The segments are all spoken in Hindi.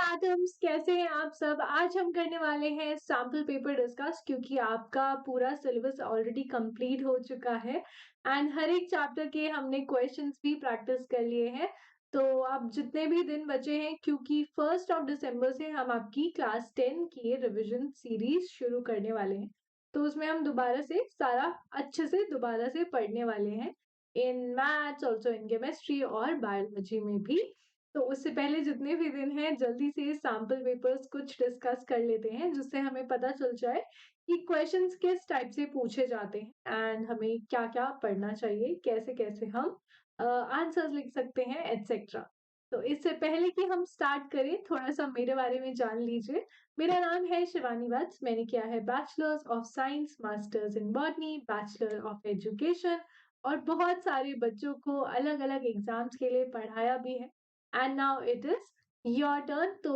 एटम्स, कैसे हैं आप सब? आज हम करने वाले हैं सैंपल पेपर डिस्कस क्योंकि आपका पूरा सिलेबस ऑलरेडी कंप्लीट हो चुका है एंड हर एक चैप्टर के हमने क्वेश्चंस भी प्रैक्टिस कर लिए हैं। तो अब जितने भी दिन बचे हैं, क्योंकि 1 दिसंबर से हम आपकी क्लास 10 की रिवीजन सीरीज शुरू करने वाले हैं, तो उसमें हम दोबारा से सारा अच्छे से दोबारा से पढ़ने वाले हैं, in maths also, in chemistry और बायोलॉजी में भी। तो उससे पहले जितने भी दिन हैं, जल्दी से सैंपल पेपर्स कुछ डिस्कस कर लेते हैं, जिससे हमें पता चल जाए कि क्वेश्चंस किस टाइप से पूछे जाते हैं एंड हमें क्या-क्या पढ़ना चाहिए, कैसे-कैसे हम आंसर्स लिख सकते हैं, एटसेट्रा। तो इससे पहले कि हम स्टार्ट करें, थोड़ा-सा मेरे बारे में जान लीजिए। मेरा नाम है शिवानी वत्स, मैंने किया है bachelors of science, masters in botany, bachelor of education और बहुत सारे बच्चों को अलग-अलग एग्ज़ाम्स के लिए पढ़ाया भी है। And now it is your turn. तो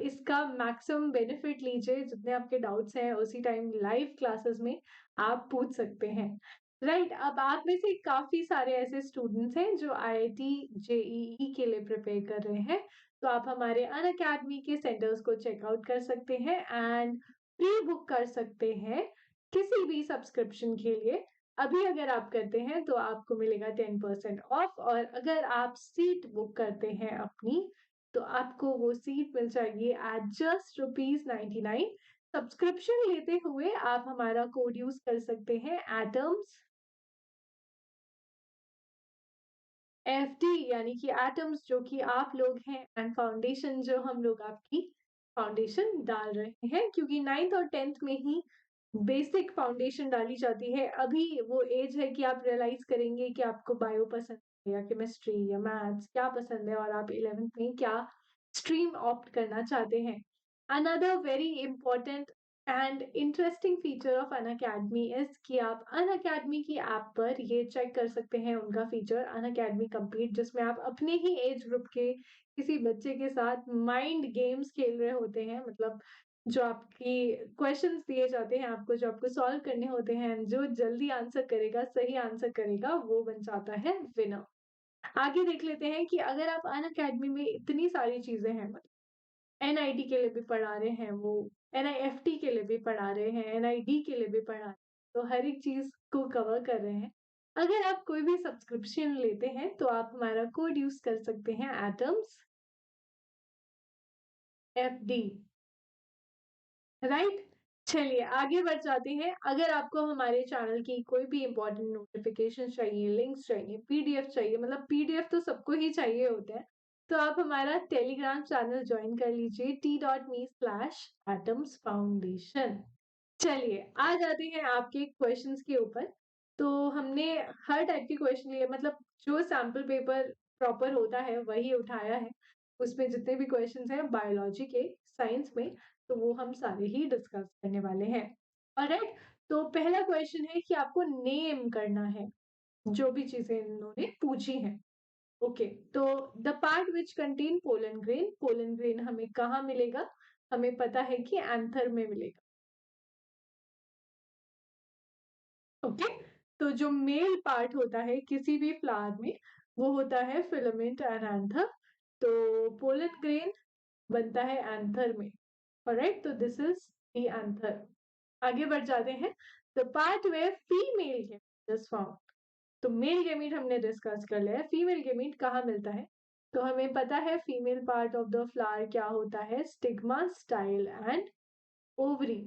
इसका मैक्सिमम बेनिफिट लीजिए, जितने आपके डाउट्स हैं उसी टाइम लाइव क्लासेस में आप पूछ सकते हैं। राइट, अब आप में से काफी सारे ऐसे स्टूडेंट्स हैं जो आईआईटी जेईई के लिए प्रिपेयर कर रहे हैं, तो आप हमारे अनअकैडमी के सेंटर्स को चेकआउट कर सकते हैं एंड प्री बुक कर सकते हैं किसी भी सब्सक्रिप्शन के लिए। अभी अगर आप करते हैं तो आपको मिलेगा 10% ऑफ, और अगर आप सीट बुक करते हैं अपनी, तो आपको वो सीट मिल जाएगी एट जस्ट ₹99। सब्सक्रिप्शन लेते हुए आप हमारा कोड यूज कर सकते हैं, एटम्स एफडी, यानी कि एटम्स जो कि आप लोग हैं, एंड फाउंडेशन जो हम लोग आपकी फाउंडेशन डाल रहे हैं, क्योंकि 9th और 10th में ही बेसिक फाउंडेशन डाली जाती है। अभी वो एज है कि आप रियलाइज करेंगे कि आपको बायो पसंद है या केमिस्ट्री या मैथ्स, क्या पसंद है और आप 11th में क्या स्ट्रीम ऑप्ट करना चाहते हैं। Another very important and interesting feature of Unacademy is कि आप अनअकैडमी की ऐप पर ये चेक कर सकते हैं उनका फीचर अनअकैडमी कंप्लीट, जिसमें आप अपने ही एज ग्रुप के किसी बच्चे के साथ माइंड गेम्स खेल रहे होते हैं। मतलब जो आपकी क्वेश्चंस दिए जाते हैं आपको, जो आपको सॉल्व करने होते हैं, जो जल्दी आंसर करेगा, सही आंसर करेगा, वो बन जाता है विनर। आगे देख लेते हैं कि अगर आप अनअकैडमी में इतनी सारी चीजें हैं, एनआईटी के लिए भी पढ़ा रहे हैं, वो एनआईएफटी के लिए भी पढ़ा रहे हैं, एनआईडी के लिए भी पढ़ा रहे हैं, तो हर एक चीज को कवर कर रहे हैं। अगर आप कोई भी सब्सक्रिप्शन लेते हैं तो आप हमारा कोड यूज कर सकते हैं, एटम्स एफडी। राइट, चलिए आगे बढ़ जाते हैं। अगर आपको हमारे चैनल की कोई भी इंपॉर्टेंट नोटिफिकेशन चाहिए, लिंक्स चाहिए, पीडीएफ चाहिए, मतलब पीडीएफ तो सबको ही चाहिए होता है, तो आप हमारा टेलीग्राम चैनल ज्वाइन कर लीजिए, t.me/atoms foundation। चलिए आ जाते हैं आपके क्वेश्चंस के ऊपर। तो हमने हर टाइप के क्वेश्चन लिए, मतलब जो सैम्पल पेपर प्रॉपर होता है वही उठाया है। उसमें जितने भी क्वेश्चंस हैं बायोलॉजी के, साइंस में, तो वो हम सारे ही डिस्कस करने वाले हैं। ऑलराइट, तो पहला क्वेश्चन है कि आपको नेम करना है जो भी चीजें इन्होंने पूछी हैं। ओके, तो the part which contain pollen grain हमें कहाँ मिलेगा? हमें पता है कि एंथर में मिलेगा। ओके, तो जो मेल पार्ट होता है किसी भी फ्लावर में, वो होता है फिलामेंट एंड एंथर। तो पोलन ग्रेन बनता है एंथर में। ऑलराइट, तो दिस इज द एंथर। आगे बढ़ जाते हैं। The part where female gamete is found. तो मेल गेमीट हमने डिस्कस कर लिया है, फीमेल गेमीट कहाँ मिलता है? तो हमें पता है female part of the flower क्या होता है, स्टिग्मा, स्टाइल एंड ओवरी।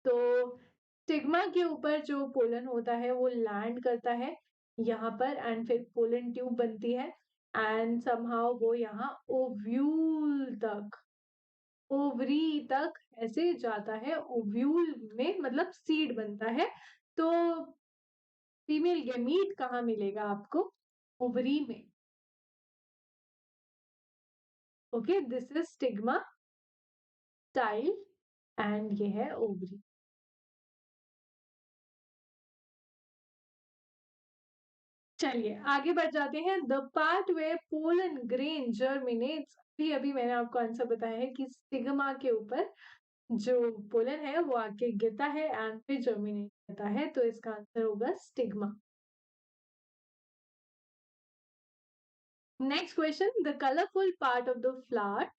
तो स्टिग्मा के ऊपर जो पोलन होता है वो लैंड करता है यहाँ पर, एंड फिर पोलन ट्यूब बनती है, एंड समहाउ वो यहाँ ओव्यूल तक, ओवरी तक ऐसे जाता है। ओव्यूल में मतलब सीड बनता है। तो फीमेल गेमीट कहाँ मिलेगा आपको? ओवरी में। Okay, this is stigma, style and ये है ओवरी। चलिए आगे बढ़ जाते हैं। The part way pollen grain germinates, अभी अभी मैंने आपको आंसर बताया है कि स्टिग्मा के ऊपर जो पोलन है वो आके गिरता है एंड फिर जर्मिनेट करता है, तो इसका आंसर होगा stigma. Next question, the colourful part of the flower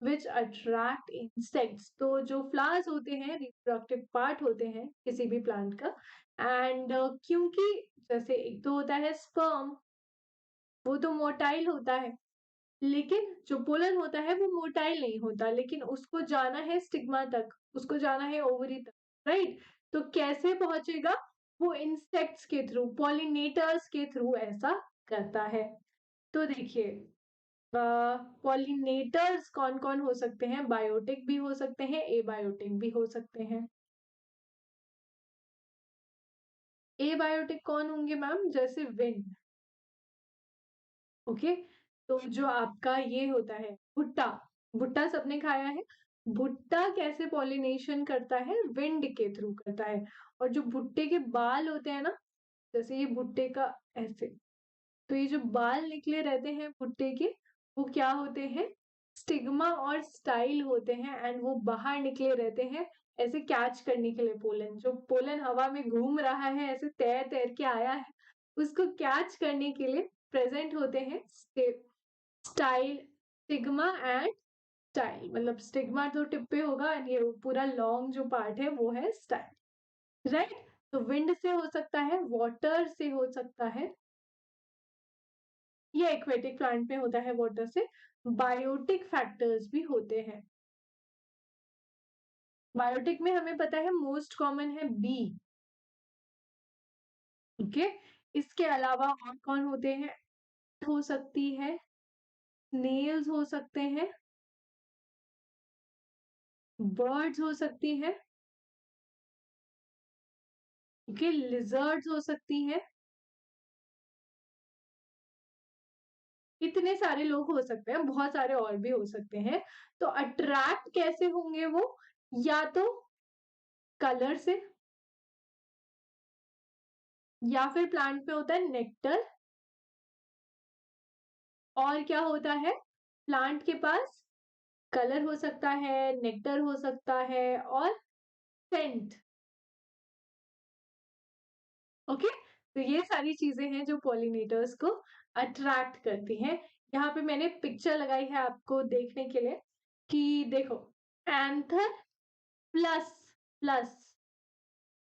which attract insects. तो जो फ्लावर्स होते हैं रिप्रोडक्टिव पार्ट होते हैं किसी भी प्लांट का, एंड क्योंकि जैसे एक तो होता है स्पर्म, वो तो मोटाइल होता है, लेकिन जो पोलन होता है वो मोटाइल नहीं होता, लेकिन उसको जाना है स्टिग्मा तक, उसको जाना है ओवरी तक, राइट? तो कैसे पहुंचेगा? वो इंसेक्ट्स के थ्रू, पॉलिनेटर्स के थ्रू ऐसा करता है। तो देखिए, पॉलिनेटर्स कौन कौन हो सकते हैं? बायोटिक भी हो सकते हैं, एबायोटिक भी हो सकते हैं। एबायोटिक कौन होंगे मैम? जैसे विंड। ओके, तो जो आपका ये होता है भुट्टा, भुट्टा सबने खाया है। भुट्टा कैसे पॉलिनेशन करता है? विंड के थ्रू करता है। और जो भुट्टे के बाल होते हैं ना, जैसे ये भुट्टे का ऐसे, तो ये जो बाल निकले रहते हैं भुट्टे के, वो क्या होते हैं? स्टिग्मा और स्टाइल होते हैं, एंड वो बाहर निकले रहते हैं ऐसे कैच करने के लिए पोलन। जो पोलन हवा में घूम रहा है, ऐसे तैर तैर के आया है, उसको कैच करने के लिए प्रेजेंट होते हैं स्टाइल, स्टिग्मा एंड स्टाइल। मतलब स्टिग्मा तो टिप पे होगा, एंड ये पूरा लॉन्ग जो पार्ट है वो है स्टाइल, राइट? तो विंड से हो सकता है, वाटर से हो सकता है, ये एक्वेटिक प्लांट में होता है वाटर से। बायोटिक फैक्टर्स भी होते हैं। बायोटिक में हमें पता है मोस्ट कॉमन है बी। ओके, इसके अलावा और कौन होते हैं? हो सकती है, स्नेल्स हो सकते हैं, बर्ड्स हो सकती हैं, ओके, लिजर्ड्स हो सकती हैं। इतने सारे लोग हो सकते हैं, बहुत सारे और भी हो सकते हैं। तो अट्रैक्ट कैसे होंगे वो? या तो कलर से, या फिर प्लांट पे होता है नेक्टर, और क्या होता है प्लांट के पास? कलर हो सकता है, नेक्टर हो सकता है, और सेंट। ओके, तो ये सारी चीजें हैं जो पॉलिनेटर्स को अट्रैक्ट करती हैं। यहाँ पे मैंने पिक्चर लगाई है आपको देखने के लिए कि देखो, एंथर प्लस प्लस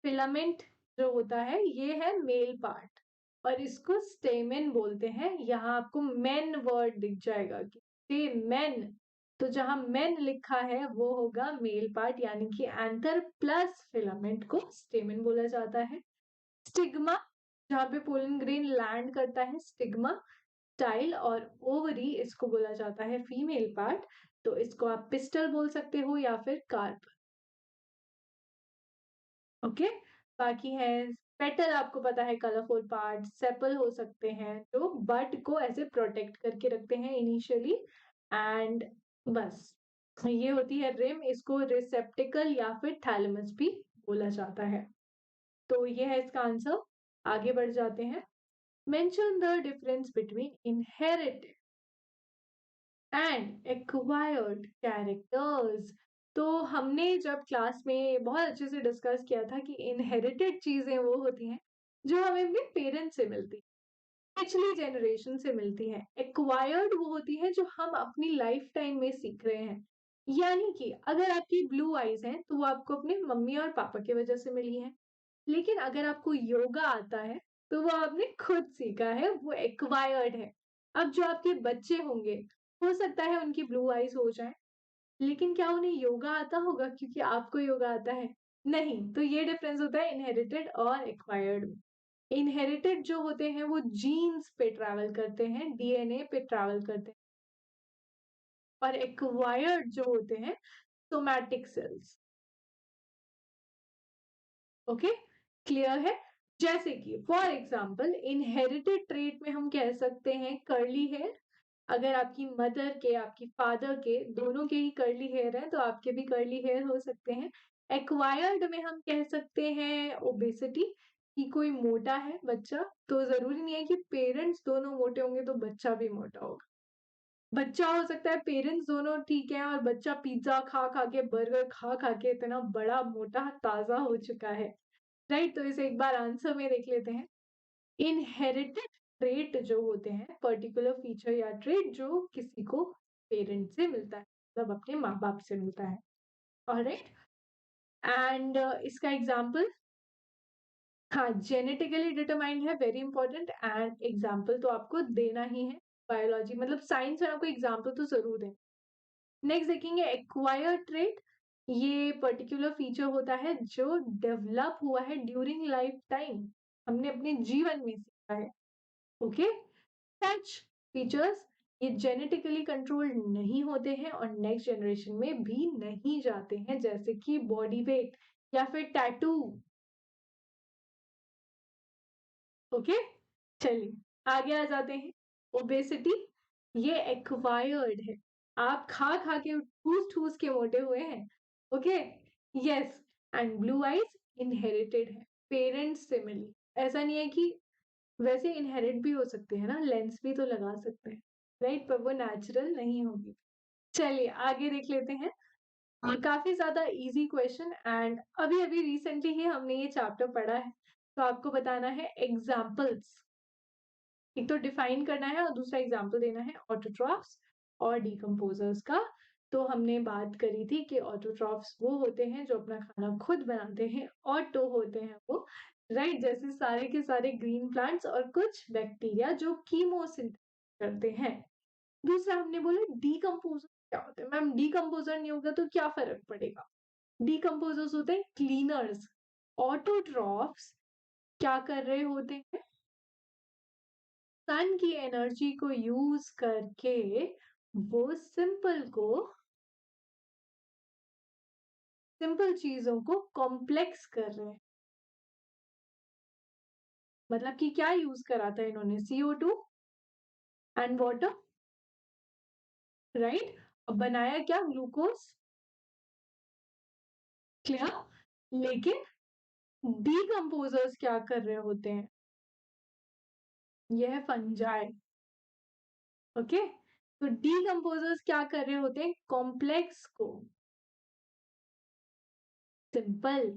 फिलामेंट जो होता है ये है मेल पार्ट, और इसको स्टेमेन बोलते हैं। यहाँ आपको मेन वर्ड दिख जाएगा कि स्टेमेन, तो जहां मेन लिखा है वो होगा मेल पार्ट, यानी कि एंथर प्लस फिलामेंट को स्टेमेन बोला जाता है। स्टिग्मा, जहाँ पे पोलन ग्रेन लैंड करता है, स्टिग्मा, स्टाइल और ओवरी, इसको बोला जाता है फीमेल पार्ट। तो इसको आप पिस्टल बोल सकते हो या फिर कार्प। ओके, बाकी है पेटल, आपको पता है कलरफुल पार्ट, सेपल हो सकते हैं जो बड को ऐसे प्रोटेक्ट करके रखते हैं इनिशियली, एंड बस ये होती है रिम, इसको रिसेप्टिकल या फिर थैलेमस भी बोला जाता है। तो ये है इसका आंसर। आगे बढ़ जाते हैं। Mention the difference between inherited and acquired characters. तो हमने जब क्लास में बहुत अच्छे से डिस्कस किया था कि इनहेरिटेड चीजें वो होती हैं जो हमें अपने पेरेंट्स से मिलती, पिछली जनरेशन से मिलती हैं। एक्वायर्ड वो होती है जो हम अपनी लाइफ टाइम में सीख रहे हैं। यानी कि अगर आपकी ब्लू आईज हैं तो वो आपको अपने मम्मी और पापा की वजह से मिली है, लेकिन अगर आपको योगा आता है तो वो आपने खुद सीखा है, वो एक्वायर्ड है। अब जो आपके बच्चे होंगे, हो सकता है उनकी ब्लू आईज हो जाए, लेकिन क्या उन्हें योगा आता होगा क्योंकि आपको योगा आता है? नहीं। तो ये डिफरेंस होता है इनहेरिटेड और एक्वायर्ड में। इनहेरिटेड जो होते हैं वो जीन्स पे ट्रैवल करते हैं, डीएनए पे ट्रैवल करते हैं, और एक्वायर्ड जो होते हैं सोमैटिक सेल्स। ओके, क्लियर है? जैसे कि फॉर एग्जाम्पल इनहेरिटेड ट्रेट में हम कह सकते हैं कर्ली हेयर। अगर आपकी मदर के, आपकी फादर के, दोनों के ही कर्ली हेयर है तो आपके भी कर्ली हेयर हो सकते हैं। एक्वायर्ड में हम कह सकते हैं ओबेसिटी, कि कोई मोटा है बच्चा, तो जरूरी नहीं है कि पेरेंट्स दोनों मोटे होंगे तो बच्चा भी मोटा होगा। बच्चा हो सकता है पेरेंट्स दोनों ठीक है और बच्चा पिज्जा खा खा के, बर्गर खा खा के इतना बड़ा मोटा ताजा हो चुका है, राइट? तो इसे एक बार आंसर में देख लेते हैं। इनहेरिटेड ट्रेट जो होते हैं, पर्टिकुलर फीचर या ट्रेट जो किसी को पेरेंट से मिलता है, मतलब अपने माँ-बाप से मिलता है। ऑलराइट? एंड इसका एग्ज़ाम्पल, हाँ, जेनेटिकली डिटरमाइंड है, वेरी इंपॉर्टेंट, एंड एग्ज़ाम्पल तो आपको देना ही है। बायोलॉजी मतलब साइंस में आपको एग्ज़ाम्पल तो ज़रूर दें। नेक्स्ट देखेंगे एक्वायर्ड ट्रेट। ये पर्टिकुलर फीचर होता है जो डेवलप हुआ है ड्यूरिंग लाइफ टाइम, हमने अपने जीवन में सीखा है। ओके, सच फीचर्स ये जेनेटिकली कंट्रोल्ड नहीं होते हैं और नेक्स्ट जनरेशन में भी नहीं जाते हैं, जैसे कि बॉडी वेट या फिर टैटू। ओके, चलिए आगे आ जाते हैं। ओबेसिटी ये एक्वायर्ड है, आप खा खा के ठूस ठूस के मोटे हुए हैं। Okay, yes, and blue eyes inherited है पेरेंट्स से मिली। ऐसा नहीं है कि वैसे इनहेरिट भी हो सकते हैं ना, लेंस भी तो लगा सकते हैं, राइट, पर वो नेचुरल नहीं होगी। चलिए आगे देख लेते हैं। और काफी ज्यादा इजी क्वेश्चन, एंड अभी अभी रिसेंटली ही हमने ये चैप्टर पढ़ा है, तो आपको बताना है एग्जाम्पल्स। एक तो डिफाइन करना है और दूसरा एग्जाम्पल देना है ऑटोट्रॉफ्स और डिकम्पोजर्स का। तो हमने बात करी थी कि ऑटोट्रॉफ्स वो होते हैं जो अपना खाना खुद बनाते हैं, ऑटो होते हैं वो, राइट, जैसे सारे के सारे ग्रीन प्लांट्स, और कुछ बैक्टीरिया जो कीमोसिंथेसिस करते हैं। दूसरा हमने बोला डीकम्पोजर क्या होते हैं। मैम डीकम्पोजर नहीं होगा तो क्या फर्क पड़ेगा? डीकम्पोजर्स होते हैं क्लीनर्स। ऑटोट्रॉफ्स क्या कर रहे होते हैं? सन की एनर्जी को यूज करके वो सिंपल चीजों को कॉम्प्लेक्स कर रहे हैं। मतलब कि क्या यूज करा था इन्होंने? CO2 and water, right. अब बनाया क्या? ग्लूकोज। क्लियर? लेकिन डीकम्पोजर्स क्या कर रहे होते हैं? यह है फंजाई। ओके, तो डीकम्पोजर्स क्या कर रहे होते हैं? कॉम्प्लेक्स को सिंपल।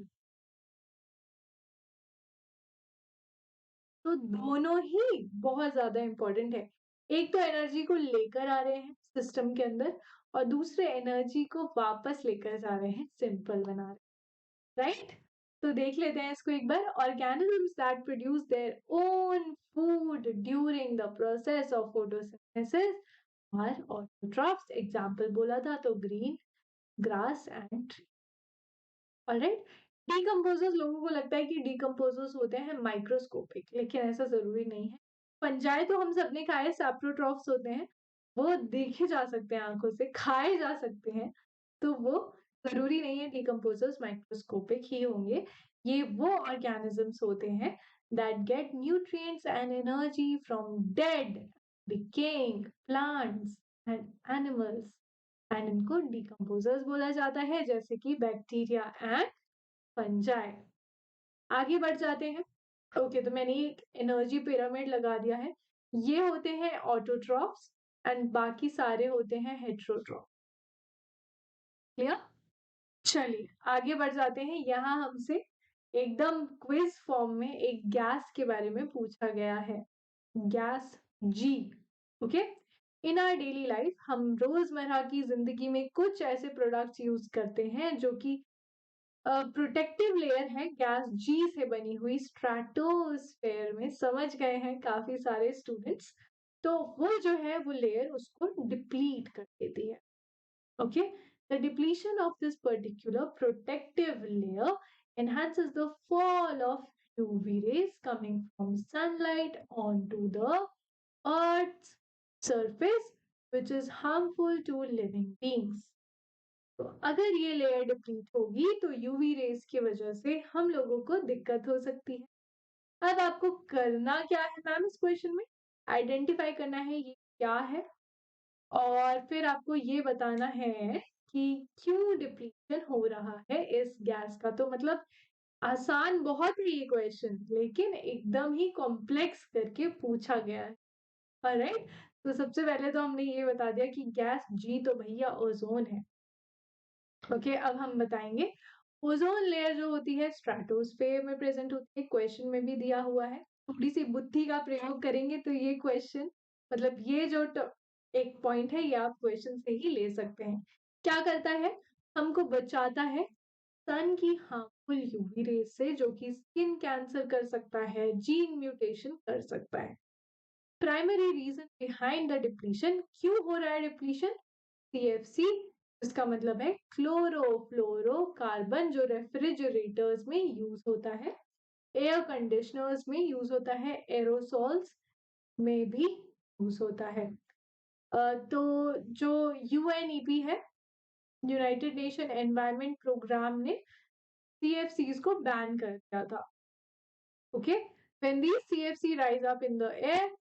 तो दोनों ही बहुत ज्यादा इंपॉर्टेंट है। एक तो एनर्जी को लेकर आ रहे हैं सिस्टम के अंदर, और दूसरे एनर्जी को वापस लेकर जा रहे हैं, सिंपल बना रहे हैं, राइट। तो देख लेते हैं इसको एक बार। Organisms that produce their own food during the process of photosynthesis are autotrophs. Example बोला था तो green grass and, alright. Decomposers, लोगों को लगता है कि डीकम्पोजर्स होते हैं माइक्रोस्कोपिक, लेकिन ऐसा जरूरी नहीं है। फंजाई तो हम सबने खाए, सैप्रोट्रॉफ्स होते हैं, वो देखे जा सकते हैं आंखों से, खाए जा सकते हैं, तो वो जरूरी नहीं है डीकम्पोजर्स माइक्रोस्कोपिक ही होंगे। ये वो ऑर्गेनिजम्स होते हैं that get nutrients and energy from dead decaying plants and animals, and इनको डिकम्पोजर्स बोला जाता है, जैसे कि बैक्टीरिया एंड फंजाई। आगे बढ़ जाते हैं। ओके, तो मैंने एक एनर्जी पिरामिड लगा दिया है। ये होते हैं ऑटोट्रॉफ्स एंड बाकी सारे होते हैं हेट्रोट्रॉफ। क्लियर? चलिए आगे बढ़ जाते हैं। यहाँ हमसे एकदम क्विज फॉर्म में एक गैस के बारे में पूछा गया है, गैस जी। Okay, in our daily life हम रोजमर्रा की जिंदगी में कुछ ऐसे प्रोडक्ट्स यूज करते हैं जो कि प्रोटेक्टिव लेयर है गैस जी से बनी हुई स्ट्रेटोस्फेयर में, समझ गए हैं काफी सारे स्टूडेंट्स। तो वो जो है वो लेयर उसको डिप्लीट कर देती है। Okay, the depletion of this particular protective layer enhances the fall of UV rays coming from sunlight onto the earth's surface, which is harmful to living beings. तो अगर ये लेयर डिप्लीट होगी तो यूवी रेज की वजह से हम लोगों को दिक्कत हो सकती है। अब आपको करना क्या है मैम इस क्वेश्चन में? आइडेंटिफाई करना है ये क्या है, और फिर आपको ये बताना है कि क्यों डिप्लीशन हो रहा है इस गैस का। तो मतलब आसान बहुत है ये क्वेश्चन, लेकिन एकदम ही कॉम्प्लेक्स करके पूछा गया है। ऑलराइट, तो सबसे पहले तो हमने ये बता दिया कि गैस जी तो भैया ओजोन है। ओके, अब हम बताएंगे ओजोन लेयर जो होती है स्ट्रेटोस्फेयर में प्रेजेंट होती है, क्वेश्चन में भी दिया हुआ है। थोड़ी सी बुद्धि का प्रयोग करेंगे तो ये क्वेश्चन, मतलब ये जो एक पॉइंट है ये आप क्वेश्चन से ही ले सकते हैं। क्या करता है? हमको बचाता है सन की हार्मफुल यूवी रेज से, जो कि स्किन कैंसर कर सकता है, जीन म्यूटेशन कर सकता है। Primary reason behind the depletion, क्यों हो रहा है डिप्लीशन? सीएफसी, इसका मतलब है क्लोरोफ्लोरोकार्बन, जो रेफ्रिजरेटर्स में यूज होता है, एयर कंडीशनर्स में यूज होता है, एरोसॉल्स में भी यूज होता है। तो जो यूएनईपी है, यूनाइटेड नेशन एनवायरनमेंट प्रोग्राम ने सीएफसीज को बैन कर दिया था। Okay, when these CFC rise up in the air,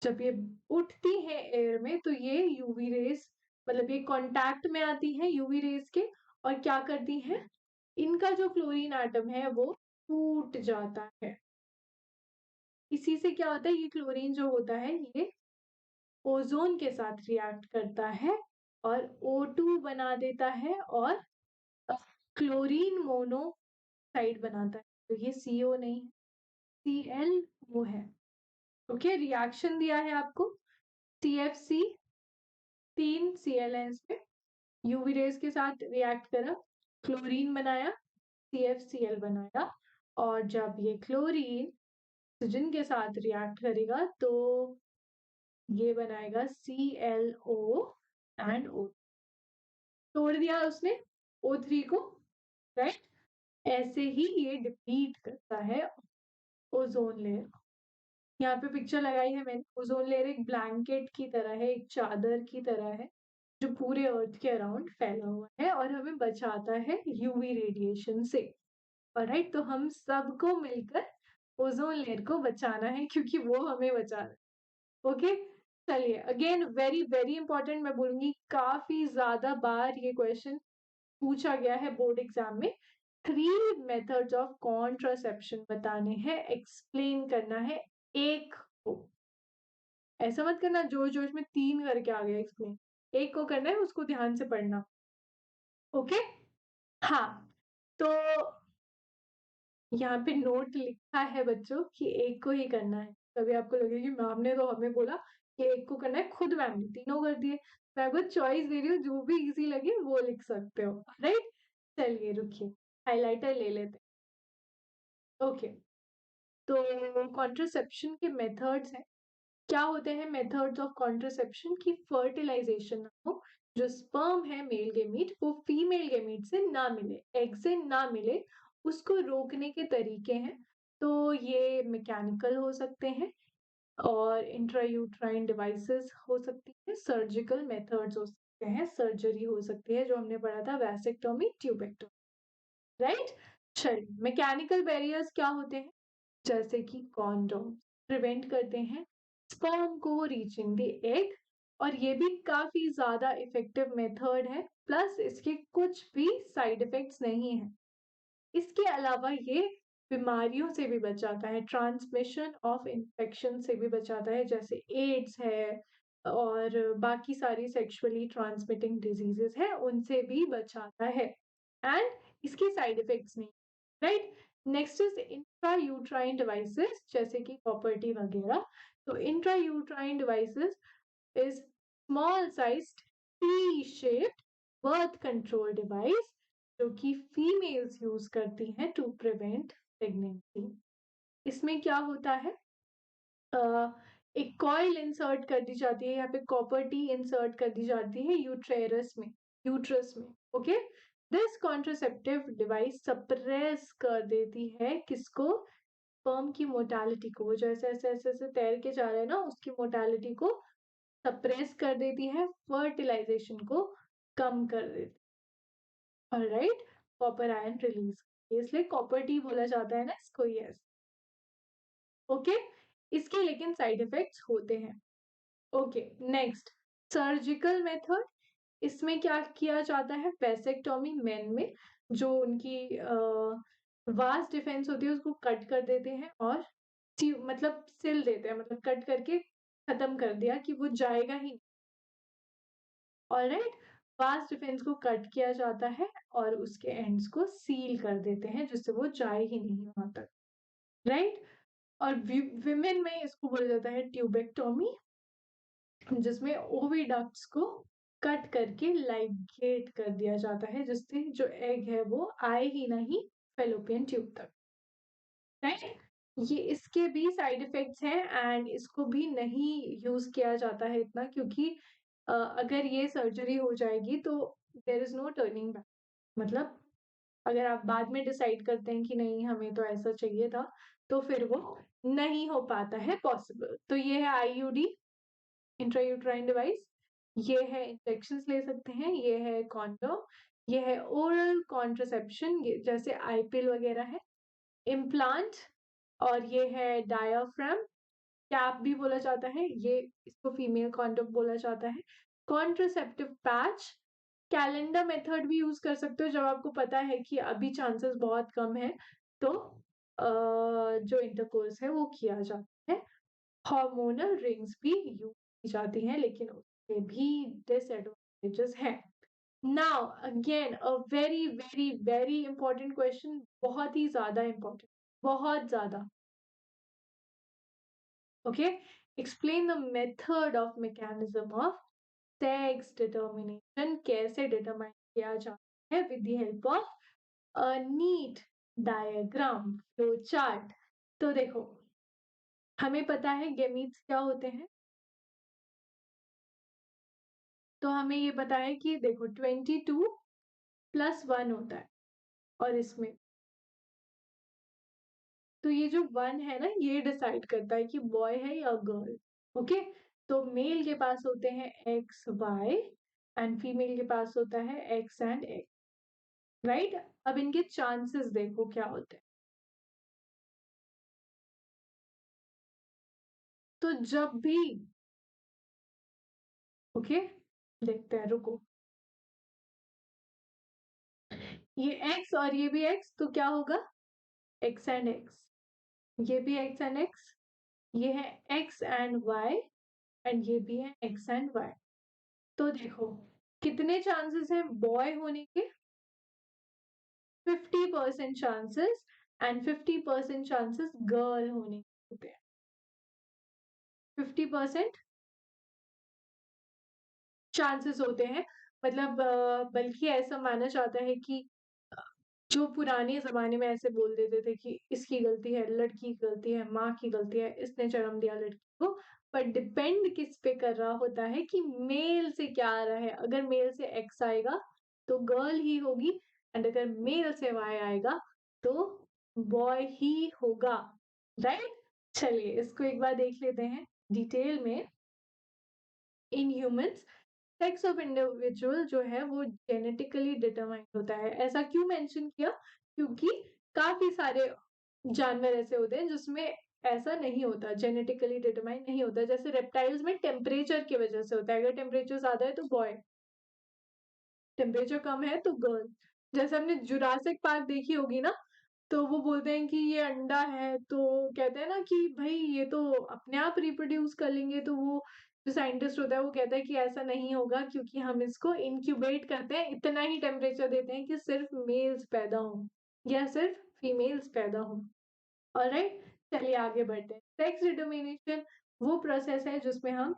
जब ये उठती है एयर में, तो ये यूवी रेज, मतलब ये कांटेक्ट में आती है यूवी रेज के, और क्या करती है? इनका जो क्लोरीन एटम है वो टूट जाता है। इसी से क्या होता है? ये क्लोरीन जो होता है ये ओजोन के साथ रिएक्ट करता है और O2 बना देता है, और क्लोरीन मोनोक्साइड बनाता है। तो ये CO नहीं, Cl वो है। ओके, रिएक्शन दिया है आपको, CFC 3 Cl है इसमें, यूवी रेज के साथ रिएक्ट करा, क्लोरीन बनाया, CFCl बनाया, और जब ये क्लोरीन ऑक्सीजन के साथ रिएक्ट करेगा तो ये बनाएगा ClO एंड O। तोड़ दिया उसने O3 को, राइट? ऐसे ही ये डिप्लीट करता है ओजोन लेयर। यहाँ पे पिक्चर लगाई है मैंने। ओजोन लेयर एक ब्लैंकेट की तरह है, एक चादर की तरह है, जो पूरे अर्थ के अराउंड फैला हुआ है और हमें बचाता है यूवी रेडिएशन से। ऑलराइट, तो हम सबको मिलकर ओजोन लेयर को बचाना है, क्योंकि वो हमें बचा रहा है। ओके, चलिए, अगेन वेरी वेरी इंपॉर्टेंट, मैं बोलूंगी काफी ज्यादा बार ये क्वेश्चन पूछा गया है बोर्ड एग्जाम में। 3 मेथड्स ऑफ कॉन्ट्रासेप्शन बताने हैं, एक्सप्लेन करना है एक को। ऐसा मत करना जोश जोश में 3 करके आ गया एक्सप्लेन, एक को करना है, उसको ध्यान से पढ़ना। ओके, हाँ, तो यहाँ पे नोट लिखा है बच्चों कि एक को ही करना है। तभी आपको लगेगा कि मैम ने तो हमें बोला कि एक को करना है, खुद मैम ने तीनों कर दिए। मैं आपको चॉइस दे रही हूँ, जो भी इजी लगे वो लिख सकते हो, राइट? चलिए रुकिए, हाइलाइटर ले लेते हैं। ओके, तो कॉन्ट्रासेप्शन के मेथड्स हैं। क्या होते हैं मेथड्स ऑफ कॉन्ट्रासेप्शन? की फर्टिलाइजेशन ना हो, जो स्पर्म है मेल गेमीट वो फीमेल गेमीट से ना मिले, एग से ना मिले, उसको रोकने के तरीके हैं। तो ये मैकेनिकल हो सकते हैं, और इंट्रायूट्राइन डिवाइसेस हो सकती है, सर्जिकल मेथड्स हो सकते हैं, सर्जरी हो सकती है, जो हमने पढ़ा था वैसेक्टोमी, ट्यूबेक्टोमी, राइट? चलिए, मैकेनिकल बैरियर्स क्या होते हैं? जैसे कि कॉन्डोम प्रिवेंट करते हैं स्पर्म को रीचिंग द एग, और ये भी काफी ज्यादा इफेक्टिव मेथड है, प्लस इसके कुछ भी साइड इफेक्ट्स नहीं है। इसके अलावा ये बीमारियों से भी बचाता है, ट्रांसमिशन ऑफ इन्फेक्शन से भी बचाता है, जैसे एड्स है और बाकी सारी सेक्सुअली ट्रांसमिटिंग डिजीजेस है, उनसे भी बचाता है, एंड इसकी साइड इफेक्ट्स नहीं, right? Next is intrauterine devices, जैसे कि कॉपर-टी वगैरह। तो intrauterine devices is small sized T shaped birth control device, जो कि फीमेल्स यूज करती हैं टू प्रिवेंट प्रेगनेंसी। इसमें क्या होता है? एक कॉइल इंसर्ट कर दी जाती है, यहाँ पे कॉपर टी इंसर्ट कर दी जाती है यूट्रस में। Okay, this contraceptive device suppress कर देती है किसको? स्पर्म की मोटालिटी को। वो जो ऐसे ऐसे ऐसे ऐसे तैर के जा रहे हैं ना, उसकी मोटालिटी को सप्रेस कर देती है, फर्टिलाइजेशन को कम कर देती है। ऑलराइट, कॉपर आयन रिलीज, इसलिए कॉपर टी बोला जाता है ना इसको। यस, ओके, इसके लेकिन साइड इफेक्ट्स होते हैं। Okay, next, surgical method. इसमें क्या किया जाता है? वेसेक्टोमी मेन में, जो उनकी वास्ट डिफेंस होती है उसको कट कर देते हैं, और मतलब सिल देते हैं, मतलब कट करके खत्म कर दिया कि वो जाएगा ही नहीं। ऑलराइट, वास्ट डिफेंस को कट किया जाता है और उसके एंड्स को सील कर देते हैं, जिससे वो जाए ही नहीं वहां तक, राइट? और विमेन में इसको बोला जाता है ट्यूबेक्टोमी, जिसमें ओविडक्ट्स को कट करके लाइगेट कर दिया जाता है, जिससे जो एग है वो आए ही नहीं फेलोपियन ट्यूब तक, राइट। ये इसके भी साइड इफेक्ट्स हैं एंड इसको भी नहीं यूज किया जाता है इतना, क्योंकि अगर ये सर्जरी हो जाएगी तो there is no turning back. मतलब अगर आप बाद में डिसाइड करते हैं कि नहीं हमें तो ऐसा चाहिए था, तो फिर वो नहीं हो पाता है पॉसिबल। तो ये है आईयूडी, इंट्रायूट्राइन डिवाइस। ये है इंजेक्शंस ले सकते हैं, ये है कॉन्डोम, ये है ओरल कॉन्ट्रासेप्शन, ये जैसे आईपिल वगैरह है, इम्प्लांट, और ये है डायाफ्राम, कैप भी बोला जाता है, ये इसको फीमेल कॉन्डोम बोला जाता है, कॉन्ट्रासेप्टिव पैच, कैलेंडर मेथड भी यूज कर सकते हो जब आपको पता है कि अभी चांसेस बहुत कम है, तो जो इंटरकोर्स है वो किया जाता है। हार्मोनल रिंग्स भी यूज की जाती हैं, लेकिन उसके भी डिसएडवांटेजेस हैं। Now again a very very very important question, बहुत ही ज्यादा इंपॉर्टेंट, बहुत ज्यादा। Okay, explain the method of mechanism of sex determination, कैसे डिटरमाइन किया जाता है with the help of a neat diagram, flow chart. तो देखो, हमें पता है गेमीट्स क्या होते हैं, तो हमें ये पता है कि देखो 22 प्लस 1 होता है, और इसमें तो ये जो 1 है ना, ये डिसाइड करता है कि बॉय है या गर्ल। ओके, तो मेल के पास होते हैं एक्स वाई एंड फीमेल के पास होता है एक्स एंड एक्स, राइट। अब इनके चांसेस देखो क्या होते हैं। तो जब भी, ओके, देखते हैं, रुको, ये एक्स और ये भी एक्स, तो क्या होगा, एक्स एंड एक्स, ये भी एक्स एंड एक्स, ये है एक्स एंड वाई, एंड ये भी है एक्स एंड वाई। तो देखो कितने चांसेस हैं बॉय होने के, 50% चांसेस, एंड 50% चांसेस गर्ल होने के होते हैं। 50% चांसेस होते हैं, मतलब बल्कि ऐसा माना जाता है कि जो पुराने ज़माने में ऐसे बोल देते थे कि इसकी गलती है, लड़की की गलती है, माँ की गलती है, इसने जन्म दिया लड़की को। पर डिपेंड किस पे कर रहा होता है कि मेल से क्या आ रहा है। अगर मेल से एक्स आएगा तो गर्ल ही होगी, एंड अगर मेल से वाई आएगा तो बॉय ही होगा, राइट। चलिए इसको एक बार देख लेते हैं डिटेल में। In humans sex of individual जो है वो जेनेटिकली डिटरमाइंड होता है। ऐसा क्यों मेंशन किया, क्योंकि काफी सारे जानवर ऐसे होते हैं जिसमें ऐसा नहीं होता, जेनेटिकली डिटरमाइंड नहीं होता। जैसे रेप्टाइल्स में टेम्परेचर की वजह से होता है, अगर टेम्परेचर ज्यादा है तो बॉय, टेम्परेचर कम है तो गर्ल। जैसे हमने जुरासिक पार्क देखी होगी ना, तो वो बोलते हैं कि ये अंडा है, तो कहते हैं ना कि भाई ये तो अपने आप रिप्रोड्यूस कर लेंगे, तो वो जो साइंटिस्ट होता है वो कहता है कि ऐसा नहीं होगा, क्योंकि हम इसको इंक्यूबेट करते हैं, इतना ही टेम्परेचर देते हैं कि सिर्फ मेल्स पैदा हों या सिर्फ फीमेल्स पैदा हों। ऑलराइट, चलिए आगे बढ़ते हैं। सेक्स डिटर्मिनेशन वो प्रोसेस है जिसमें हम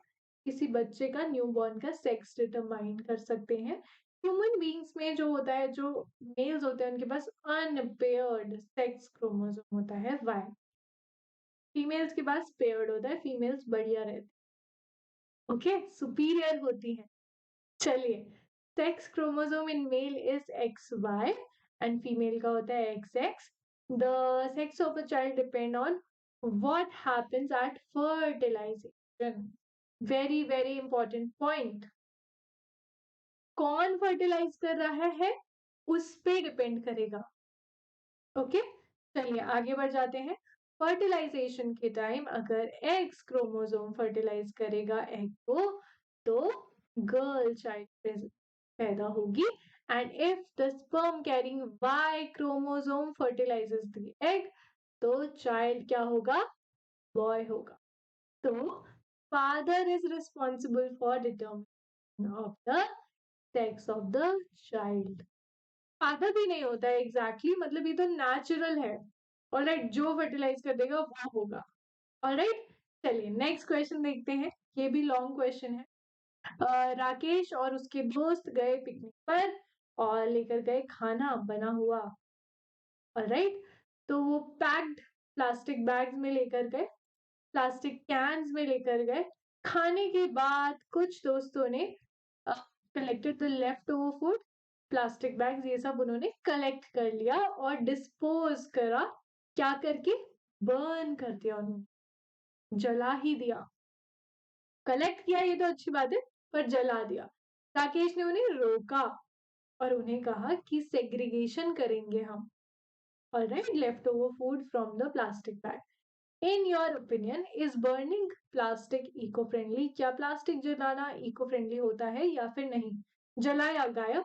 किसी बच्चे का, न्यूबॉर्न का सेक्स डिटरमाइन कर सकते हैं। ह्यूमन बीइंग्स में जो होता है, जो मेल्स होते हैं उनके पास अनपेयर्ड सेक्स क्रोमोसोम होता है वाई, फीमेल्स के पास पेयर्ड होता है, फीमेल्स बढ़िया रहती है, ओके, सुपीरियर होती है। चलिए, sex chromosome in male is X Y and female का होता है X X. The sex of a child depend on what happens at fertilization. Very very important point, कौन फर्टिलाइज कर रहा है उस पे डिपेंड करेगा। ओके, चलिए आगे बढ़ जाते हैं। फर्टिलाइजेशन के टाइम अगर एक्स क्रोमोसोम फर्टिलाइज करेगा एग को, तो गर्ल चाइल्ड पैदा होगी, and if the sperm carrying Y chromosome fertilises the egg, तो चाइल्ड क्या होगा, बॉय होगा। तो father is responsible for determination of the sex of the child. Father भी नहीं होता है एग्जैक्टली, मतलब ये तो नेचुरल है। ऑलराइट, जो फर्टिलाइज कर देगा वो होगा। ऑलराइट, चलिए नेक्स्ट क्वेश्चन देखते हैं, ये भी लॉन्ग क्वेश्चन है। राकेश और उसके दोस्त गए पिकनिक पर और लेकर गए खाना बना हुआ। ऑलराइट, तो वो पैक्ड प्लास्टिक बैग्स में लेकर गए, प्लास्टिक कैन्स में लेकर गए। खाने के बाद कुछ दोस्तों ने collected the left over food, plastic bags ये सब उन्होंने कलेक्ट कर लिया और डिस्पोज करा। क्या करके? बर्न कर दिया उन्होंने, जला ही दिया। कलेक्ट किया ये तो अच्छी बात है, पर जला दिया। राकेश ने उन्हें रोका और उन्हें कहा कि सेग्रीगेशन करेंगे हम। Alright, left over food from the plastic bag. In your opinion is burning plastic eco friendly? क्या प्लास्टिक जलाना इको फ्रेंडली होता है या फिर नहीं? जला या गायब,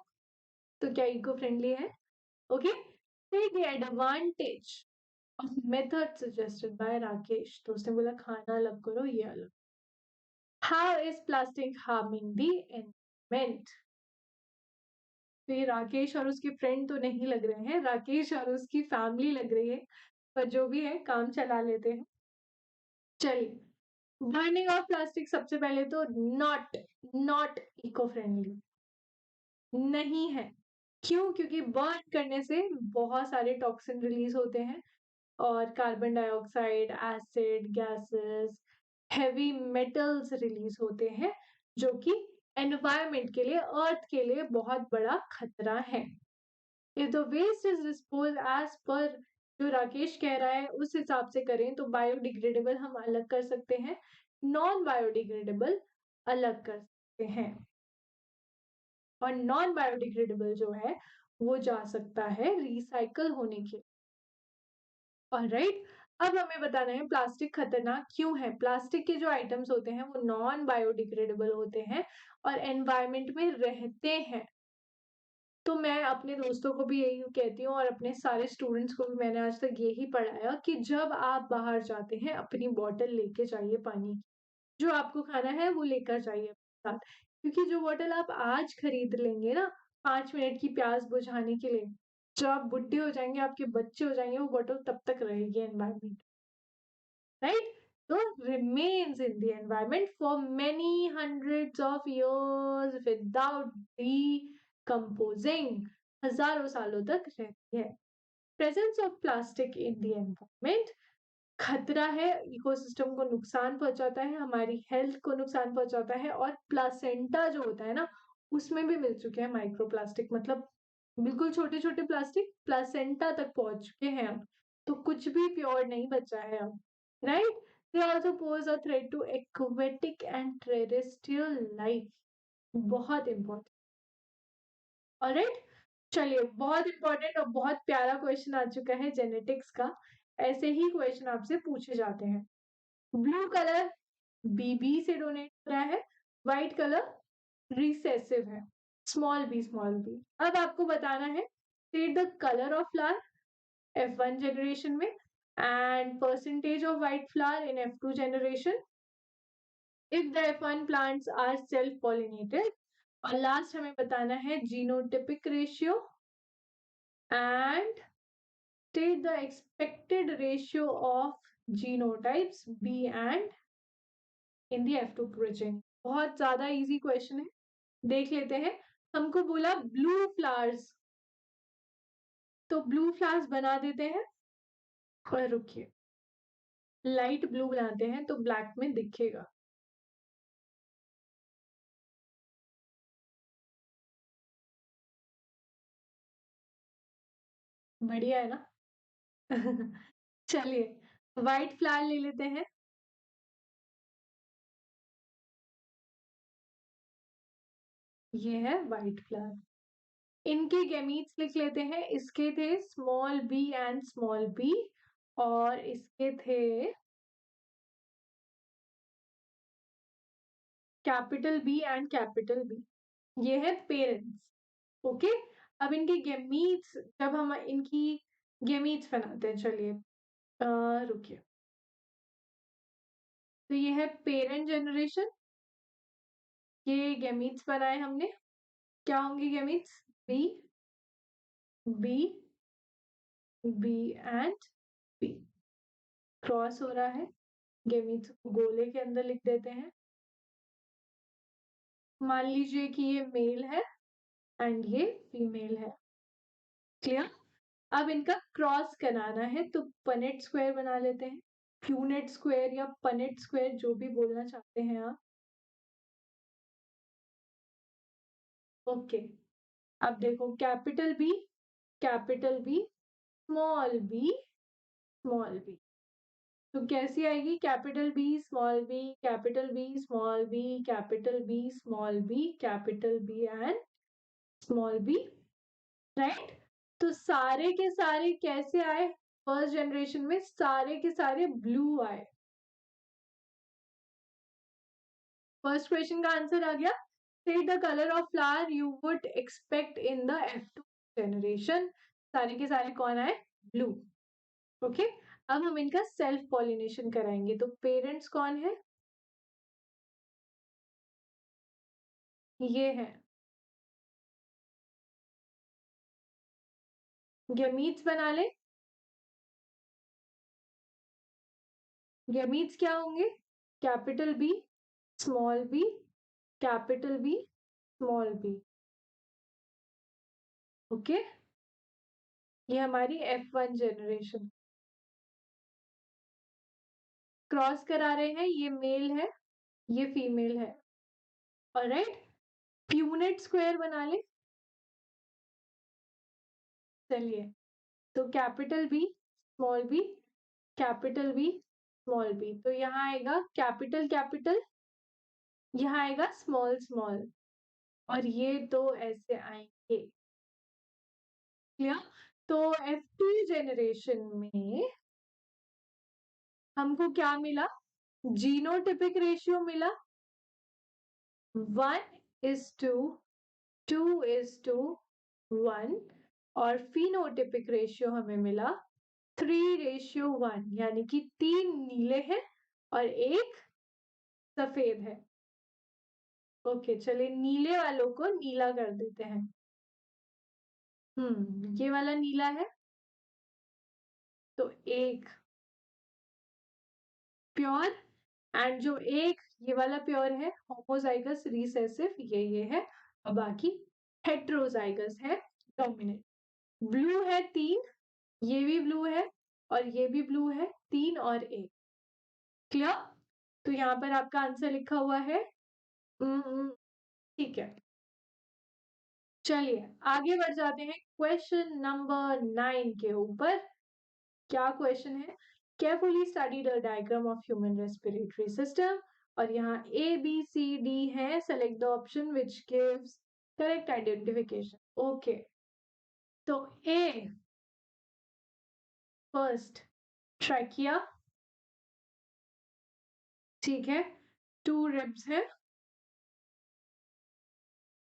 तो क्या इको फ्रेंडली है? Okay, take the advantage of method suggested by Rakesh. तो उसने बोला खाना अलग करो, ये अलग। How is plastic harming the environment? तो ये राकेश और उसके फ्रेंड तो नहीं लग रहे हैं, राकेश और उसकी फैमिली लग रही है, पर जो भी है काम चला लेते हैं। चलिए, बर्निंग ऑफ प्लास्टिक सबसे पहले तो नॉट नॉट इको फ्रेंडली नहीं है। क्यों? क्योंकि बर्न करने से बहुत सारे टॉक्सिन रिलीज होते हैं और carbon dioxide, acid, gases, heavy metals release होते हैं, जो कि एनवायरमेंट के लिए, अर्थ के लिए बहुत बड़ा खतरा है। If the waste is dispose as पर जो राकेश कह रहा है उस हिसाब से करें तो बायोडिग्रेडेबल हम अलग कर सकते हैं, नॉन बायोडिग्रेडेबल अलग कर सकते हैं। और नॉन बायोडिग्रेडेबल जो है वो जा सकता है रिसाइकल होने के। ऑलराइट, अब हमें बताना है प्लास्टिक खतरनाक क्यों है। प्लास्टिक के जो आइटम्स होते हैं वो नॉन बायोडिग्रेडेबल होते हैं और एनवायरमेंट में रहते हैं। तो मैं अपने दोस्तों को भी यही कहती हूँ और अपने सारे स्टूडेंट्स को भी मैंने आज तक यही पढ़ाया कि जब आप बाहर जाते हैं अपनी बॉटल लेके जाइए पानी की। जो आपको खाना है वो लेकर जाइए अपने साथ, क्योंकि जो बॉटल आप आज खरीद लेंगे ना 5 मिनट की प्यास बुझाने के लिए, जब आप बुढ़े हो जाएंगे, आपके बच्चे हो जाएंगे, वो बॉटल तब तक रहेगी environment, right? So remains in the environment for many hundreds of years without decomposing, हजारों सालों तक रहती है। Presence of plastic in the environment खतरा है, इकोसिस्टम को नुकसान पहुंचाता है, हमारी हेल्थ को नुकसान पहुंचाता है और प्लासेंटा जो होता है ना उसमें भी मिल चुके हैं माइक्रो प्लास्टिक, मतलब बिल्कुल छोटे छोटे प्लास्टिक प्लासेंटा तक पहुंच चुके हैं अब, तो कुछ भी प्योर नहीं बचा है अब, right? They also pose a threat to aquatic and terrestrial life, बहुत इंपॉर्टेंट। ऑलराइट, चलिए, बहुत इंपॉर्टेंट और बहुत प्यारा क्वेश्चन आ चुका है जेनेटिक्स का। ऐसे ही क्वेश्चन आपसे पूछे जाते हैं। ब्लू कलर बीबी से डोनेट हो रहा है, व्हाइट कलर रिसेसिव है, स्मॉल बी स्मॉल बी। अब आपको बताना है state the colour of flower F1 generation में and percentage of white flower in F2 generation if the F1 plants are self pollinated. और लास्ट हमें बताना है genotypic ratio and state the expected ratio of genotypes B and in the F2 progeny। बहुत ज्यादा इजी क्वेश्चन है, देख लेते हैं। हमको बोला ब्लू फ्लावर्स, तो ब्लू फ्लावर्स बना देते हैं, और रुकिए, लाइट ब्लू बनाते हैं तो ब्लैक में दिखेगा। बढ़िया है ना? चलिए, व्हाइट फ्लावर ले लेते हैं। ये है व्हाइट फ्लावर। इनके गैमीट्स लिख लेते हैं। इसके थे small B and small B, और इसके थे capital B and capital B. ये है पेरेंट्स। ओके, अब इनके गैमीट्स, जब हम इनकी गैमीट्स बनाते हैं, चलिए रुकिए, तो ये है पेरेंट जनरेशन, ये गैमीट्स बनाए हमने। क्या होंगे gametes? B B B and B. Cross हो रहा है, गैमीट्स को गोले के अंदर लिख देते हैं। मान लीजिए कि ये मेल है एंड ये फीमेल है। क्लियर? अब इनका क्रॉस कराना है तो पनेट स्क्वायर बना लेते हैं, क्यूनेट स्क्वायर या पनेट स्क्वायर जो भी बोलना चाहते हैं आप। ओके, अब देखो capital B, capital B, small B, small B. तो कैसी आएगी? Capital B small B, capital B small B, capital B small B, capital B and small B, right? तो सारे के सारे कैसे आए? फर्स्ट जनरेशन में सारे के सारे ब्लू आए। फर्स्ट क्वेश्चन का आंसर आ गया। State the color of flower you would expect in the F2 generation. सारे के सारे कौन आए? ब्लू। ओके, अब हम इनका सेल्फ पॉलिनेशन कराएंगे। तो पेरेंट्स कौन है? ये है। गैमीट्स बना ले। गैमीट्स क्या होंगे? Capital B, small B, capital B, small B. Okay, ये हमारी F1 जनरेशन। क्रॉस करा रहे हैं, ये मेल है, ये फीमेल है। ऑलराइट, प्यूनेट स्क्वायर बना ले। चलिए, तो capital B, small B, capital B, small B. तो यहाँ आएगा कैपिटल कैपिटल, यहाँ आएगा स्मॉल स्मॉल, और ये तो ऐसे आएंगे। क्लियर? तो F2 जनरेशन में हमको क्या मिला? जीनोटिपिक रेशियो मिला 1:2:1, और फिनोटिपिक रेशियो हमें मिला 3:1, यानी कि 3 नीले हैं और 1 सफेद है। ओके, चलिए नीले वालों को नीला कर देते हैं। ये वाला नीला है, तो एक प्योर, एंड जो एक ये वाला प्योर है होमोजाइगस रिसेसिव, ये है, और बाकी हेट्रोजाइगस है डोमिनेंट। ब्लू है 3, ये भी ब्लू है और ये भी ब्लू है, 3 और 1। क्लियर? तो यहाँ पर आपका आंसर लिखा हुआ है। ठीक है, चलिए आगे बढ़ जाते हैं क्वेश्चन नंबर 9 के ऊपर। क्या क्वेश्चन है? Carefully study the diagram of human respiratory system, और यहाँ ए बी सी डी है, select the option which gives correct identification. Okay, तो ए फर्स्ट ट्रैकिया, ठीक है, 2 रिब्स है,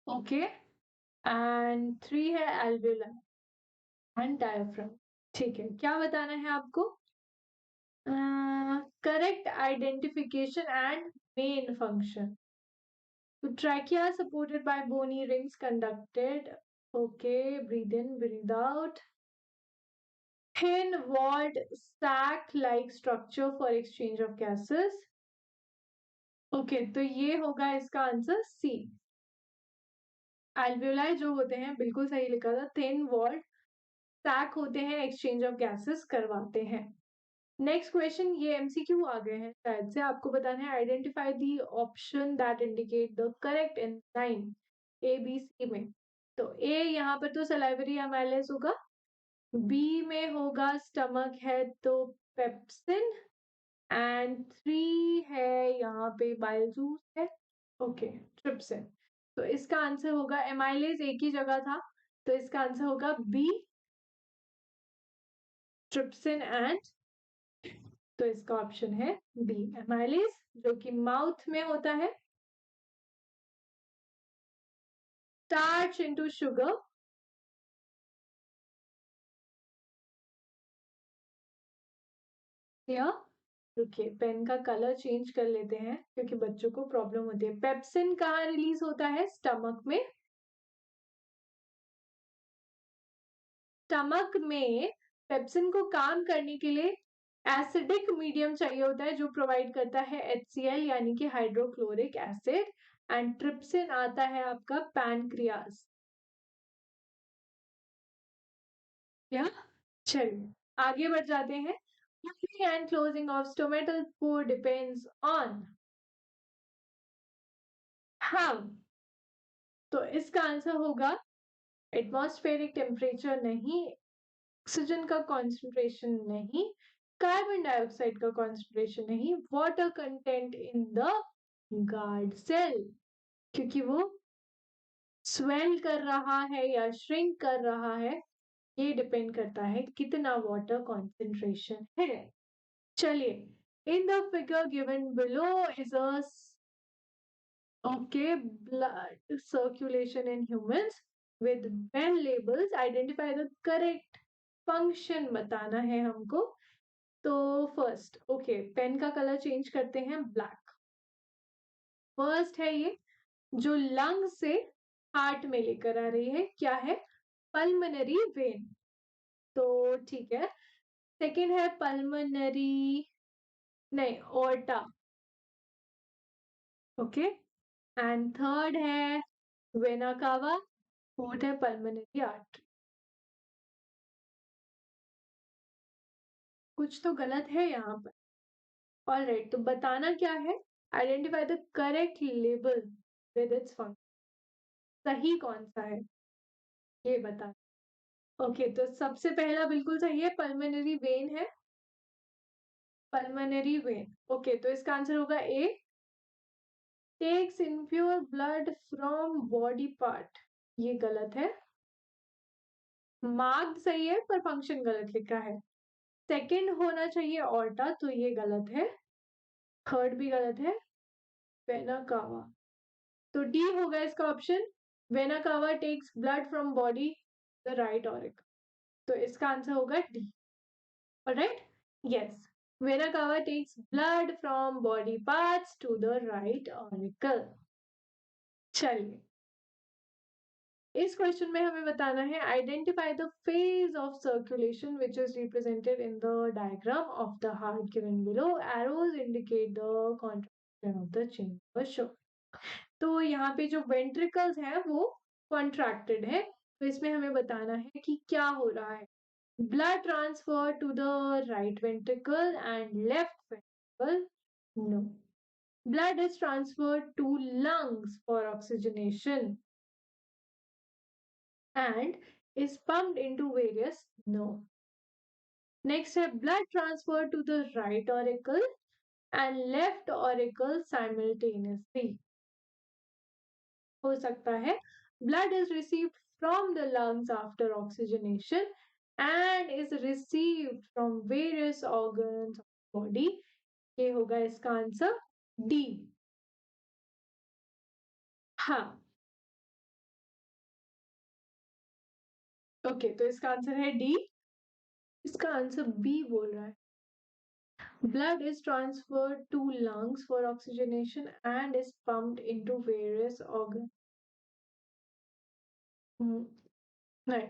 ओके, एंड 3 है एल्वियोलाई एंड डायफ्राम। ठीक है, क्या बताना है आपको? Correct identification and main function. So trachea supported by bony rings conducted. Okay, breathe in, breathe out. Thin walled sac-like structure for exchange of gases. Okay, तो ये होगा इसका आंसर सी। एल्वियोलाई जो होते हैं, बिल्कुल सही लिखा था, थिन वॉल्ड सैक होते हैं, एक्सचेंज ऑफ गैसेस करवाते हैं। नेक्स्ट क्वेश्चन, ये एमसीक्यू आ गए हैं शायद से, आपको बताना है identify the option that indicate the correct enzyme A B C में। तो ए यहाँ पर तो सलाइवरी अमाइलेज होगा, बी में होगा स्टमक है तो पेप्सिन, एंड 3 है यहाँ पे बाइल जूस है, ओके, ट्रिप्सिन। तो इसका आंसर होगा, एमाइलेज एक ही जगह था, तो इसका आंसर होगा बी, ट्रिप्सिन एंड, तो इसका ऑप्शन है बी, एमाइलेज, जो कि माउथ में होता है। स्टार्च इनटू शुगर, या रुकिए, पेन का कलर चेंज कर लेते हैं क्योंकि बच्चों को प्रॉब्लम होती है। पेप्सिन कहाँ रिलीज होता है? स्टमक में। स्टमक में पेप्सिन को काम करने के लिए एसिडिक मीडियम चाहिए होता है, जो प्रोवाइड करता है HCl यानी कि हाइड्रोक्लोरिक एसिड, एंड ट्रिप्सिन आता है आपका पैनक्रियाज। या चलिए आगे बढ़ जाते हैं। Opening and closing of stomatal pore depends on, हाँ, तो इसका आंसर होगा एटमॉस्फेरिक टेम्परेचर नहीं, ऑक्सीजन का कॉन्सेंट्रेशन नहीं, कार्बन डाइऑक्साइड का कॉन्सेंट्रेशन नहीं, water content in the guard cell, क्योंकि वो स्वेल कर रहा है या श्रिंक कर रहा है, ये डिपेंड करता है कितना वाटर कॉन्सेंट्रेशन है। चलिए in the figure given below is a okay blood circulation in humans with pen labels, identify the correct function बताना है हमको। तो फर्स्ट ओके पेन का कलर चेंज करते हैं ब्लैक। फर्स्ट है ये जो लंग से हार्ट में लेकर आ रही है, क्या है, पल्मनरी वेन, तो ठीक है। सेकेंड है पल्मनरी, नहीं ओर्टा, ओके। एंड थर्ड है वेना कावा, फोर्थ है पल्मनरी आर्टरी। कुछ तो गलत है यहाँ पर। ऑलराइट, तो बताना क्या है, identify the correct label with its function, सही कौन सा है ये बता। ओके तो सबसे पहला बिल्कुल सही है, पल्मोनरी वेन है, पल्मोनरी वेन। ओके तो इसका आंसर होगा A, takes impure blood from body part, ये गलत है। मार्क्ड सही है पर फंक्शन गलत लिखा है। सेकंड होना चाहिए ऑर्टा, तो ये गलत है। थर्ड भी गलत है, वेना कावा, तो डी होगा इसका option, vena cava takes blood from body the right auricle, तो इसका आंसर होगा D. Alright, yes, vena cava takes blood from body parts to the right auricle. चलिए इस क्वेश्चन में हमें बताना है, identify the phase of circulation which is represented in the diagram of the heart given below, arrows indicate the contraction of the chamber show. तो यहाँ पे जो वेंट्रिकल्स हैं वो कॉन्ट्रैक्टेड है, तो इसमें हमें बताना है कि क्या हो रहा है। Blood transfer to the right ventricle and left ventricle, no. Blood is transferred to lungs for oxygenation and is pumped into various, no. Next है blood transfer to the right auricle and left auricle simultaneously, हो सकता है blood is received from the lungs after oxygenation and is received from various organs of the body, ये होगा इसका आंसर डी। हाँ ओके तो इसका आंसर है डी, इसका आंसर बी बोल रहा है, blood is transferred to lungs for oxygenation and is pumped into various organs. Right.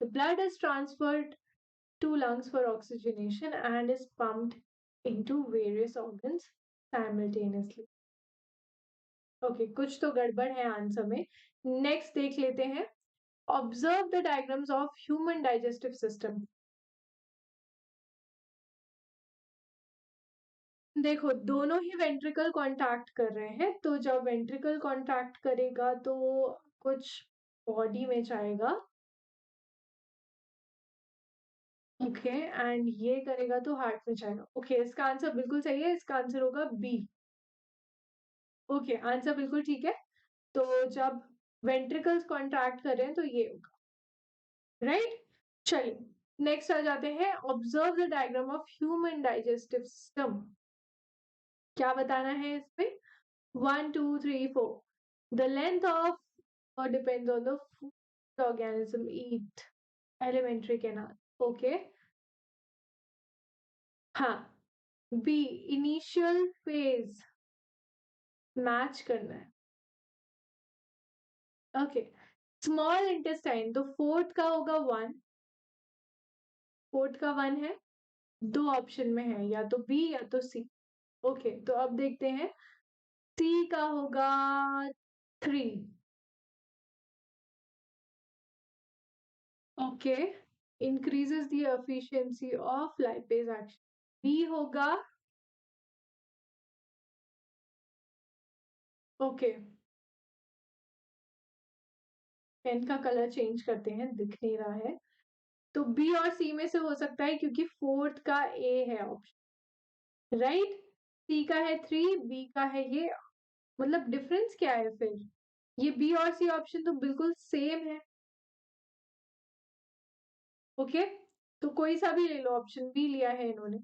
The blood is transferred to lungs for oxygenation and is pumped into various organs simultaneously. Okay, कुछ तो गड़बड़ है आंसर में। नेक्स्ट देख लेते हैं, observe the diagrams of human digestive system. देखो दोनों ही वेंट्रिकल कॉन्टैक्ट कर रहे हैं, तो जब वेंट्रिकल कॉन्टैक्ट करेगा तो कुछ बॉडी में जाएगा, ओके एंड ये करेगा तो हार्ट में जाएगा। ओके इसका आंसर बिल्कुल सही है, इसका आंसर होगा बी। ओके आंसर बिल्कुल ठीक है, तो जब वेंट्रिकल्स कॉन्ट्रैक्ट कर रहे हैं तो ये होगा, राइट। चलिए नेक्स्ट आ जाते हैं, observe the diagram of human digestive system, क्या बताना है इसमें, 1 2 3 4 the length of depends on the food the organism eat, elementary canal, okay। हाँ बी इनिशियल फेज मैच करना है, ओके। स्मॉल इंटेस्टाइन तो फोर्थ का होगा 1, फोर्थ का 1 है, दो ऑप्शन में है या तो बी या तो सी। ओके तो अब देखते हैं सी का होगा 3। Okay, increases the efficiency of lipase action. B होगा, ओके, पेन का कलर चेंज करते हैं, दिख नहीं रहा है। तो बी और सी में से हो सकता है क्योंकि फोर्थ का ए है ऑप्शन, राइट। सी का है 3, बी का है ये, मतलब डिफरेंस क्या है फिर? ये बी और सी ऑप्शन तो बिल्कुल सेम है। ओके, तो कोई सा भी ले लो, ऑप्शन बी लिया है इन्होंने,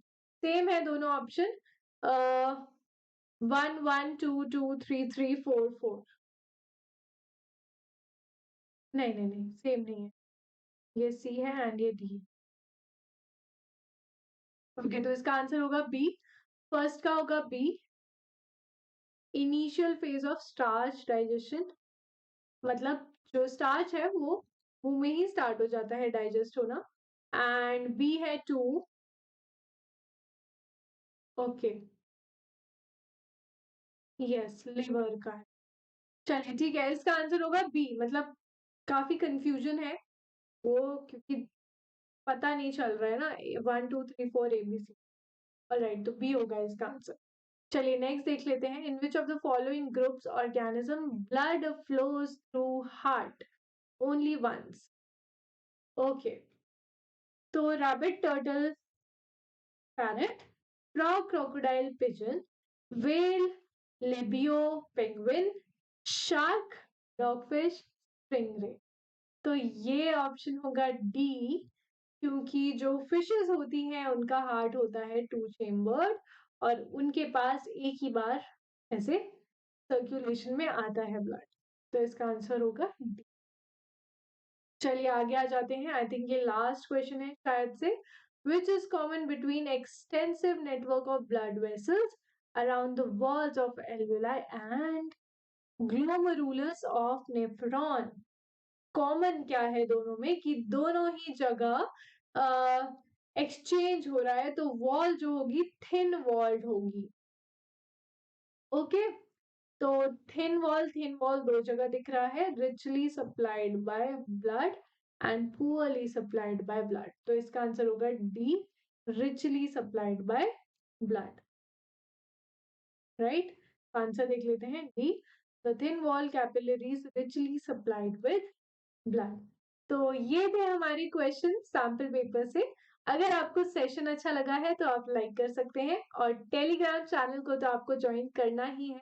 सेम है दोनों ऑप्शन। 1 1 2 2 3 3 4 4। नहीं नहीं नहीं, सेम नहीं है, ये सी है एंड ये डी। ओके, तो इसका आंसर होगा बी। फर्स्ट का होगा B, initial phase of starch digestion, मतलब जो स्टार्च है वो मुंह में ही स्टार्ट हो जाता है डाइजेस्ट होना। एंड बी है 2। ओके, यस, लिवर का है। चलिए ठीक है, इसका आंसर होगा बी, मतलब काफी कंफ्यूजन है वो, क्योंकि पता नहीं चल रहा है ना, 1 2 3 4 ABC। ऑलराइट, तो बी होगा इसका आंसर। चलिए नेक्स्ट देख लेते हैं। In which of the following groups organism blood flows through heart only once? Okay, तो rabbit, turtle, parrot, frog, crocodile, pigeon, whale, labeo, penguin, shark, dogfish, stingray. तो ये ऑप्शन होगा डी, क्योंकि जो फिशेस होती हैं उनका हार्ट होता है 2 चेम्बर्ड, और उनके पास एक ही बार ऐसे सर्कुलेशन में आता है ब्लड। तो इसका आंसर होगा डी। चलिए आगे आ जाते हैं, आई थिंक ये लास्ट क्वेश्चन है शायद से। Which is common between extensive network of blood vessels around the walls of alveoli and glomerulus of nephron? Common क्या है दोनों में, कि दोनों ही जगह एक्सचेंज हो रहा है, तो वॉल जो होगी थिन वॉल्ड होगी। ओके, तो थिन वॉल दो जगह दिख रहा है, richly supplied by blood and poorly supplied by blood. तो इसका आंसर होगा D, richly supplied by blood, right. Answer देख लेते हैं, D, the thin wall capillaries richly supplied with blood. तो ये थे हमारे क्वेश्चन सैम्पल पेपर से। अगर आपको सेशन अच्छा लगा है तो आप लाइक कर सकते हैं, और टेलीग्राम चैनल को तो आपको ज्वाइन करना ही है,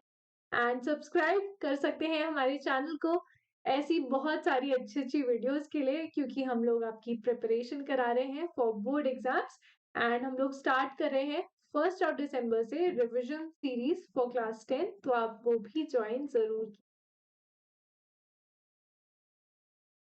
एंड सब्सक्राइब कर सकते हैं हमारे चैनल को ऐसी बहुत सारी अच्छी अच्छी वीडियोस के लिए, क्योंकि हम लोग आपकी प्रिपरेशन करा रहे हैं फॉर बोर्ड एग्जाम्स। एंड हम लोग स्टार्ट कर रहे हैं 1 दिसंबर से रिविजन सीरीज फॉर क्लास 10, तो आप वो भी ज्वाइन जरूर